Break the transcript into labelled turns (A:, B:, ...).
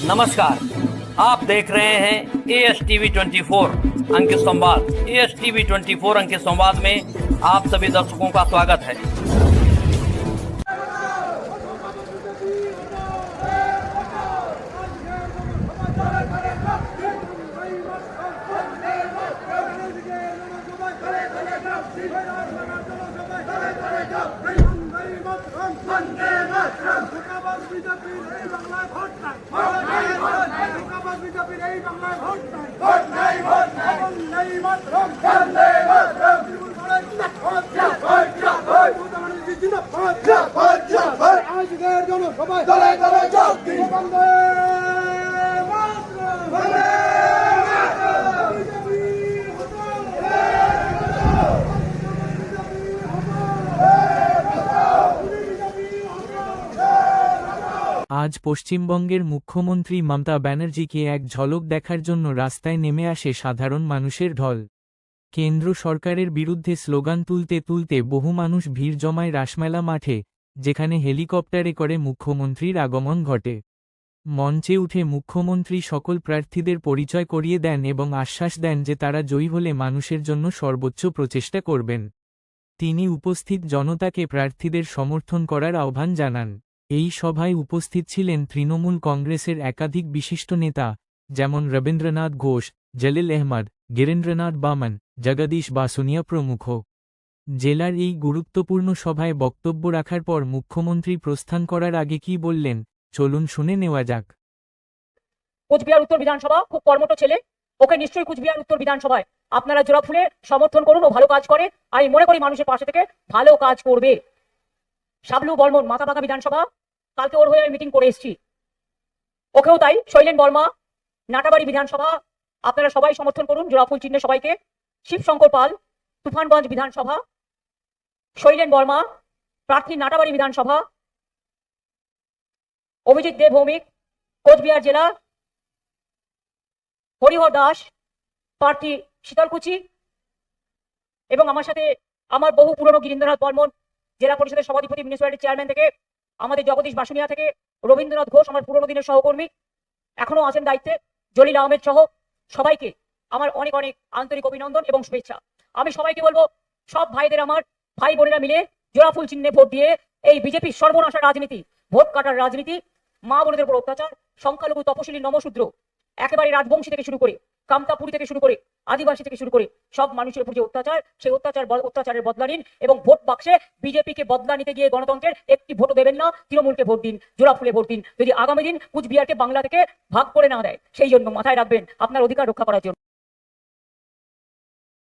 A: नमस्कार, आप देख रहे हैं ASTV 24 अंक संवाद। ASTV 24 अंक संवाद में आप सभी दर्शकों का स्वागत है।
B: আজ পশ্চিমবঙ্গের মুখ্যমন্ত্রী মমতা ব্যানার্জিকে এক ঝলক দেখার জন্য রাস্তায় নেমে আসে সাধারণ মানুষের ঢল। কেন্দ্র সরকারের বিরুদ্ধে স্লোগান তুলতে তুলতে বহু মানুষ ভিড় জমায় রাসমেলা মাঠে, যেখানে হেলিকপ্টারে করে মুখ্যমন্ত্রীর আগমন ঘটে। মঞ্চে উঠে মুখ্যমন্ত্রী সকল প্রার্থীদের পরিচয় করিয়ে দেন এবং আশ্বাস দেন যে তারা জয়ী হলে মানুষের জন্য সর্বোচ্চ প্রচেষ্টা করবেন। তিনি উপস্থিত জনতাকে প্রার্থীদের সমর্থন করার আহ্বান জানান। এই সভায় উপস্থিত ছিলেন তৃণমূল কংগ্রেসের একাধিক বিশিষ্ট নেতা, যেমন রবীন্দ্রনাথ ঘোষ, জলিল আহমদ, গিরেন্দ্রনাথ বামন, জগদীশ বাসুনিয়া প্রমুখ। জেলার এই গুরুত্বপূর্ণ সভায় বক্তব্য রাখার পর মুখ্যমন্ত্রী প্রস্থান করার আগে কি বললেন, চলুন শুনে নেওয়া যাক।
C: কুচবিহার উত্তর বিধানসভা খুব কর্মঠ ছেলে, ওকে নিশ্চয়ই কুচবিহার উত্তর বিধানসভায় আপনারা জোড়া ফুলে সমর্থন করুন। ও ভালো কাজ করে, আমি মনে করি মানুষের পাশে থেকে ভালো কাজ করবে। শাবলু বর্মন মাথাপাকা বিধানসভা, কালকে ওর হয়ে আমি মিটিং করে এসেছি, ওকেও তাই। শৈলেন বর্মা নাটাবাড়ি বিধানসভা, আপনারা সবাই সমর্থন করুন জোড়াফুল চিহ্নে সবাইকে। শিবশঙ্কর পাল তুফানগঞ্জ বিধানসভা, শৈলেন বর্মা প্রার্থী নাটাবাড়ি বিধানসভা। অভিজিৎ দেব ভৌমিক কোচবিহার জেলা, হরিহর দাস প্রার্থী শীতলকুচি, এবং আমার সাথে আমার বহু পুরনো গিরীন্দ্রনাথ বর্মন জেলা পরিষদের সভাধিপতি, মিউনিসিপ্যালিটি চেয়ারম্যান থেকে, আমাদের জগদীশ বাসুনিয়া থেকে রবীন্দ্রনাথ ঘোষ আমার পুরনো দিনের সহকর্মী, এখনো আছেন দায়িত্বে, জলিল আহমেদ সহ সবাইকে আমার অনেক অনেক আন্তরিক অভিনন্দন এবং শুভেচ্ছা। আমি সবাইকে বলবো, সব ভাইদের, আমার ভাই বোনেরা মিলে জোড়াফুল চিহ্নে ভোট দিয়ে এই বিজেপির সর্বনাশা রাজনীতি, ভোট কাটার রাজনীতি, মা বোনেদের উপর অত্যাচার, সংখ্যালঘু তপশিলি নমশূদ্র, একেবারে রাজবংশী থেকে শুরু করে কামতাপুরি থেকে শুরু করে আদিবাসী থেকে শুরু করে সব মানুষের উপর যে অত্যাচার, সেই অত্যাচারের বদলা নিন এবং ভোট বাক্সে বিজেপিকে বদলা নিতে গিয়ে গণতন্ত্রের একটি ভোটও দেবেন না, তৃণমূলকে ভোট দিন, জোড়াফুলে ভোট দিন, যদি আগামী দিন কুচবিহারকে বাংলা থেকে ভাগ করে না দেয়। সেই জন্য মাথায় রাখবেন আপনার অধিকার রক্ষা করার জন্য।